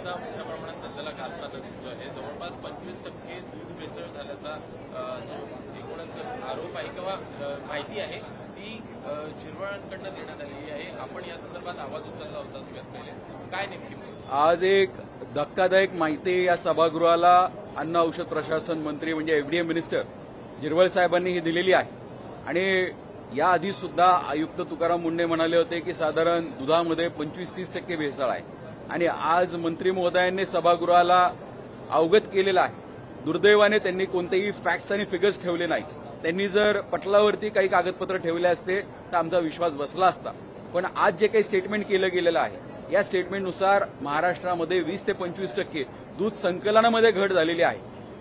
सुद्धा मोठ्या प्रमाणात सध्याला गाजताना दिसतो आहे. जवळपास 25% दूध भेसळ झाल्याचा जो एकूणच आरोप आहे किंवा माहिती आहे ती झिरवळांकडनं देण्यात आलेली आहे. आपण या संदर्भात आवाज उचलला होता सगळ्यात पहिले. काय नेमकी आज एक धक्कादायक माहिती या सभागृहाला अन्न औषध प्रशासन मंत्री म्हणजे एफडीए मिनिस्टर झिरवळ साहेबांनी ही दिलेली आहे. आणि याआधी सुद्धा आयुक्त तुकाराम मुंडे म्हणाले होते की साधारण दुधामध्ये 25-30% भेसळ आहे. आणि आज मंत्री महोदयांनी सभागृहाला अवगत केलेलं आहे. दुर्दैवाने त्यांनी कोणतेही फॅक्ट्स आणि फिगर्स ठेवले नाही. त्यांनी जर पटलावरती काही कागदपत्र ठेवले असते तर आमचा विश्वास बसला असता. पण आज जे काही स्टेटमेंट केलं गेलेलं आहे या स्टेटमेंटनुसार महाराष्ट्रामध्ये 20 ते 25% दूध संकलनामध्ये घट झालेली आहे.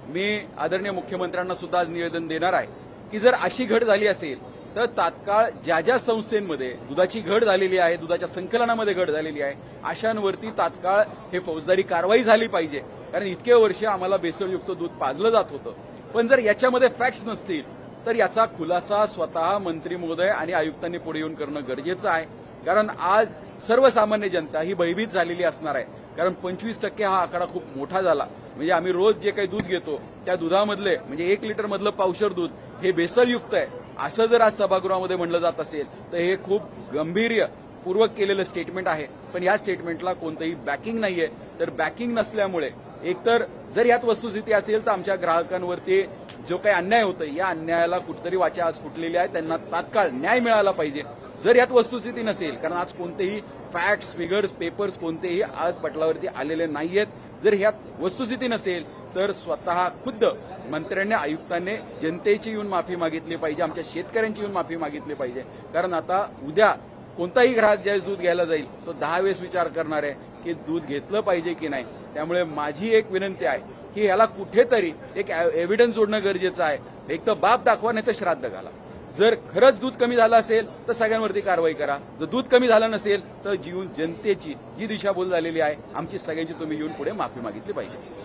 मी आदरणीय मुख्यमंत्र्यांना सुद्धा आज निवेदन देणार आहे की जर अशी घट झाली असेल तर तात्काळ ज्या ज्या संस्थेमध्ये दुधाची घट झालेली आहे, दुधाच्या संकलनामध्ये घट झालेली आहे, अशांवरती तात्काळ हे फौजदारी कारवाई झाली पाहिजे. कारण इतके वर्ष आम्हाला भेसळयुक्त दूध पाजलं जात होतं. पण जर याच्यामध्ये फॅक्ट्स नसतील तर याचा खुलासा स्वतः मंत्री महोदय आणि आयुक्तांनी पुढे येऊन करणं गरजेचं आहे. कारण आज सर्वसामान्य जनता ही भयभीत झालेली असणार आहे. कारण 25% हा आकडा खूप मोठा झाला. म्हणजे आम्ही रोज जे काही दूध घेतो त्या दुधामधले म्हणजे 1 लिटर मधलं पावशर दूध हे भेसळयुक्त आहे असं जर आज सभागृहामध्ये म्हणलं जात असेल तर हे खूप गांभीर्यपूर्वक केलेलं स्टेटमेंट आहे. पण या स्टेटमेंटला कोणतंही बॅकिंग नाहीये. तर बॅकिंग नसल्यामुळे एकतर जर यात वस्तुस्थिती असेल तर आमच्या ग्राहकांवरती जो काही अन्याय होतोय या अन्यायाला कुठेतरी वाचा आज फुटलेली आहे. त्यांना तात्काळ न्याय मिळाला पाहिजे. जर यात वस्तुस्थिती नसेल, कारण आज कोणतेही फॅक्ट्स फिगर्स पेपर्स कोणतेही आज पटलावरती आलेले नाहीयेत, जर ह्यात वस्तुस्थिती नसेल तर स्वतः खुद्द मंत्र्यांनी आयुक्तांनी जनतेची येऊन माफी मागितली पाहिजे, आमच्या शेतकऱ्यांची येऊन माफी मागितली पाहिजे. कारण आता उद्या कोणताही ग्राहक ज्यावेळेस दूध घ्यायला जाईल तो 10 वेळेस विचार करणार आहे की दूध घेतलं पाहिजे की नाही. त्यामुळे माझी एक विनंती आहे की याला कुठेतरी एक एव्हिडन्स जोडणं गरजेचं आहे. एक तर बाप दाखवा नाही तर श्राद्ध घाला. जर खरंच दूध कमी झालं असेल तर सगळ्यांवरती कारवाई करा. जर दूध कमी झालं नसेल तर जीवन जनतेची जी दिशाभूल झालेली आहे आमची सगळ्यांची तुम्ही येऊन पुढे माफी मागितली पाहिजे.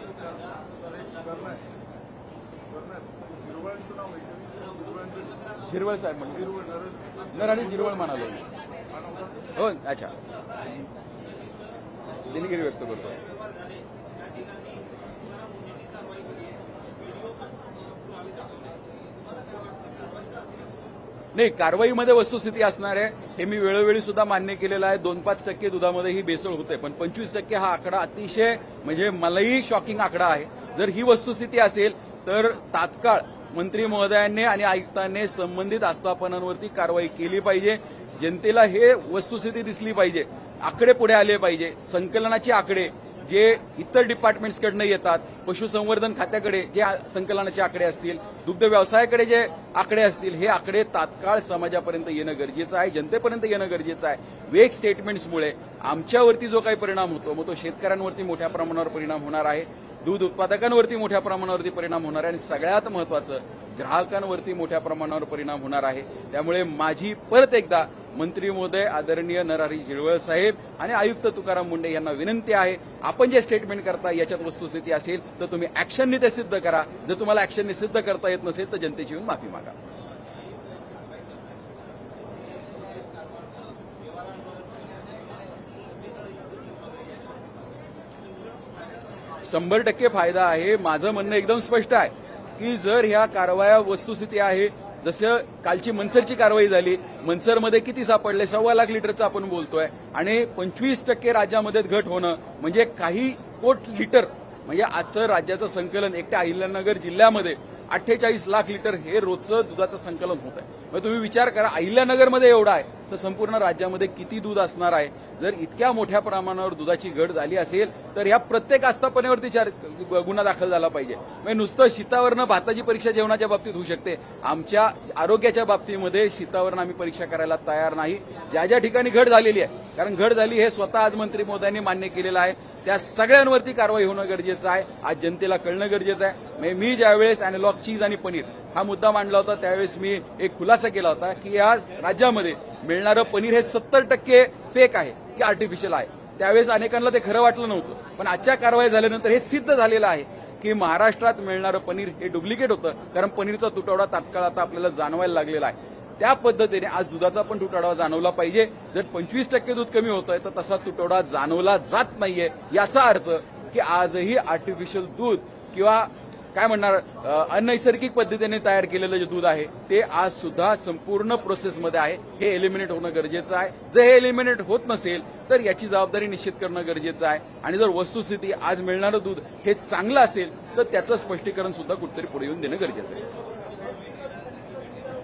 झिरवळ साहेब म्हणजे नरारी झिरवळ म्हणालो. हो अच्छा दिलगिरी व्यक्त करतो. नाही, कारवाईमध्ये वस्तुस्थिती असणार आहे हे मी वेळोवेळी सुद्धा मान्य केलेलं आहे. 2-5% दुधामध्ये ही भेसळ होते. पण 25% हा आकडा अतिशय म्हणजे मलाही शॉकिंग आकडा आहे. जर ही वस्तुस्थिती असेल तर तात्काळ मंत्री महोदयांनी आणि आयुक्तांनी संबंधित आस्थापनांवरती कारवाई केली पाहिजे. जनतेला हे वस्तुस्थिती दिसली पाहिजे. आकडे पुढे आले पाहिजे. संकलनाचे आकडे जे इतर डिपार्टमेंट्सकडनं येतात, पशुसंवर्धन खात्याकडे जे संकलनाचे आकडे असतील, दुग्ध व्यवसायाकडे जे आकडे असतील, हे आकडे तात्काळ समाजापर्यंत येणं गरजेचं आहे, जनतेपर्यंत येणं गरजेचं आहे. वेग स्टेटमेंट्समुळे आमच्यावरती जो काही परिणाम होतो मग तो शेतकऱ्यांवरती मोठ्या प्रमाणावर परिणाम होणार आहे, दूध उत्पादकांवरती मोठ्या प्रमाणावरती परिणाम होणार आहे आणि सगळ्यात महत्वाचं ग्राहकांवरती मोठ्या प्रमाणावर परिणाम होणार आहे. त्यामुळे माझी परत एकदा मंत्री महोदय आदरणीय नरहरी झिरवळ साहेब आणि आयुक्त तुकाराम मुंडे यांना विनंती आहे, आपण जे स्टेटमेंट करता याच्यात वस्तुस्थिती असेल तर तुम्ही ऍक्शनने ते सिद्ध करा. जर तुम्हाला ऍक्शनने सिद्ध करता येत नसेल तर जनतेची येऊन माफी मागा. शंभर टक्के फायदा आहे. माझं म्हणणं एकदम स्पष्ट आहे की जर ह्या कारवाया वस्तुस्थिती आहे, जसं कालची मनसरची कारवाई झाली, मनसरमध्ये किती सापडले 1.25 लाख लिटरचं आपण बोलतोय आणि 25% राज्यामध्ये घट होणं म्हणजे काही कोटी लिटर म्हणजे आजचं राज्याचं संकलन एकट्या अहिल्यानगर जिल्ह्यामध्ये 48 लाख लिटर हे रोजचं दुधाचं संकलन होत आहे. मग तुम्ही विचार करा अहिल्यानगरमध्ये एवढा आहे तर संपूर्ण राज्यामध्ये किती दूध असणार आहे. जर इतक्या मोठ्या प्रमाणावर दुधाची घट झाली असेल तर या प्रत्येक आस्थापनेवरती गुन्हा दाखल झाला पाहिजे. म्हणजे नुसतं शीतावरनं भाताची परीक्षा जेवणाच्या बाबतीत होऊ शकते. आमच्या आरोग्याच्या बाबतीमध्ये शीतावरनं आम्ही परीक्षा करायला तयार नाही. ज्या ज्या ठिकाणी घट झालेली आहे, कारण घट झाली हे स्वतः आज मंत्री महोदयांनी मान्य केलेलं आहे, त्या सगळ्यांवरती कारवाई होणं गरजेचं आहे. आज जनतेला कळणं गरजेचं आहे. मी ज्यावेळेस अॅनालॉग चीज आणि पनीर हा मुद्दा मांडला होता त्यावेळेस मी एक खुलासा केला होता की या राज्यामध्ये मिळणारं पनीर हे 70% फेक आहे की आर्टिफिशियल आहे. त्यावेळेस अनेकांना ते खरं वाटलं नव्हतं. पण आजच्या कारवाई झाल्यानंतर हे सिद्ध झालेलं आहे की महाराष्ट्रात मिळणारं पनीर हे डुप्लिकेट होतं. कारण पनीरचा तुटवडा तात्काळ आता आपल्याला जाणवायला लागलेला आहे. त्या पद्धतीने आज दुधाचा पण तुटवडा जाणवला पाहिजे. जर 25% दूध कमी होतंय तर तसा तुटवडा जाणवला जात नाहीये. याचा अर्थ की आजही आर्टिफिशियल दूध किंवा काय म्हणणार अनैसर्गिक पद्धतीने तयार केलेलं जे दूध आहे ते आज सुद्धा संपूर्ण प्रोसेसमध्ये आहे. हे एलिमिनेट होणं गरजेचं आहे. जर हे एलिमिनेट होत नसेल तर याची जबाबदारी निश्चित करणं गरजेचं आहे. आणि जर वस्तुस्थिती आज मिळणारं दूध हे चांगलं असेल तर त्याचं स्पष्टीकरण सुद्धा कुठेतरी पुढे येऊन देणं गरजेचं आहे.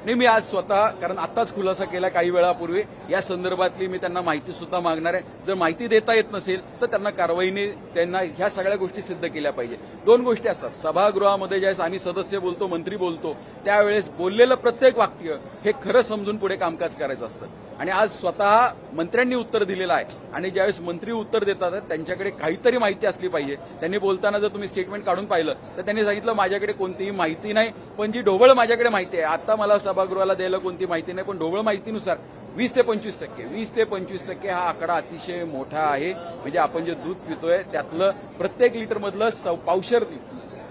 नाही, मी आज स्वतः कारण आत्ताच खुलासा केला काही वेळापूर्वी या संदर्भातली मी त्यांना माहिती सुद्धा मागणार आहे. जर माहिती देता येत नसेल तर त्यांना कारवाईने त्यांना ह्या सगळ्या गोष्टी सिद्ध केल्या पाहिजे. दोन गोष्टी असतात, सभागृहामध्ये ज्यावेळेस आम्ही सदस्य बोलतो, मंत्री बोलतो, त्यावेळेस बोललेलं प्रत्येक वाक्य हे खरं समजून पुढे कामकाज करायचं असतं. आणि आज स्वतः मंत्र्यांनी उत्तर दिलेलं आहे आणि ज्यावेळेस मंत्री उत्तर देतात त्यांच्याकडे काहीतरी माहिती असली पाहिजे. त्यांनी बोलताना जर तुम्ही स्टेटमेंट काढून पाहिलं तर त्यांनी सांगितलं माझ्याकडे कोणतीही माहिती नाही, पण जी ढोबळ माझ्याकडे माहिती आहे, आता मला सभागृहाला द्यायला कोणती माहिती नाही, पण ढोबळ माहितीनुसार 20 ते 25% हा आकडा अतिशय मोठा आहे. म्हणजे आपण जे दूध पितोय त्यातलं प्रत्येक लिटरमधलं पावशर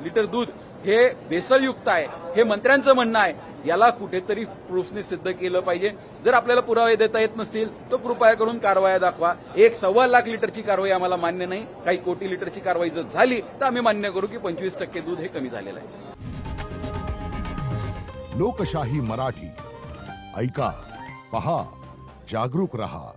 लिटर दूध हे भेसळयुक्त आहे, हे मंत्र्यांचं म्हणणं आहे. याला कुठेतरी प्रूफने सिद्ध केलं पाहिजे. जर आपल्याला पुरावे देता येत नसतील तर कृपया करून कारवाया दाखवा. 1.25 लाख लिटरची कारवाई आम्हाला मान्य नाही. काही कोटी लिटरची कारवाई जर झाली तर आम्ही मान्य करू की 25% दूध हे कमी झालेलं आहे. लोकशाही मराठी ऐका, पहा, जागरूक रहा.